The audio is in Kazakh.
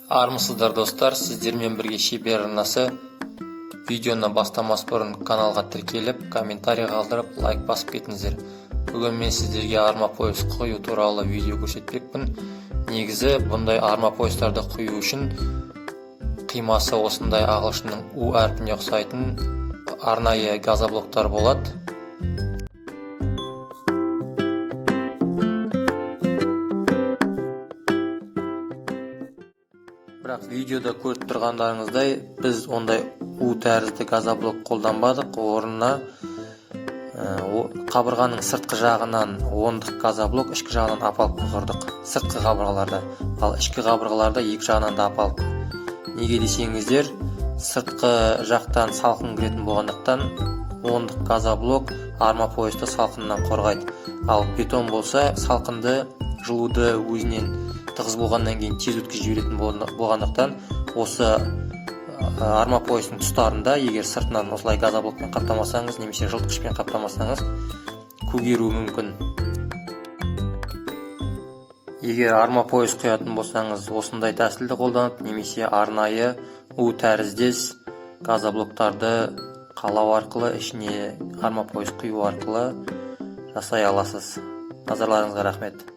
Армысыздар достар, сіздермен бірге шебер арнасы. Видеоны бастамас бұрын каналға тіркеліп, комментарий қалдырып, лайк басып кетіңіздер. Бүгін мен сіздерге арма пояс құю туралы видео көрсетпекпін. Негізі бұндай арма поястарды құю үшін қимасы осындай ағылшынның U әрпіне ұқсайтын арнайы газоблоктар болады. Бірақ видеода көріп тұрғандарыңыздай, біз ондай U тәрізді газоблок қолданбадық. Орнына қабырғаның сыртқы жағынан ондық газоблок, ішкі жағынан апалып құрдық. Сыртқы қабырғаларда, ал ішкі қабырғаларда екі жағынан да апалып. Неге десеңіздер, сыртқы жақтан салқын кіретін болғандықтан ондық газоблок арма поясты салқыннан қорғайды. Ал бетон болса, салқынды, жылуды өзінен тығыз болғаннан кейін тез өткізіп жіберетін болғандықтан, осы арма поястың тұстарында егер сыртынан осылай газоблокпен қаптамасаңыз немесе жылытқышпен қаптамасаңыз көгеруі мүмкін. Егер арма пояс құятын болсаңыз, осындай тәсілді қолданып, немесе арнайы U тәріздес газоблоктарды қалау арқылы, ішіне арма пояс құю арқылы жасай аласыз. Назарларыңызға рахмет.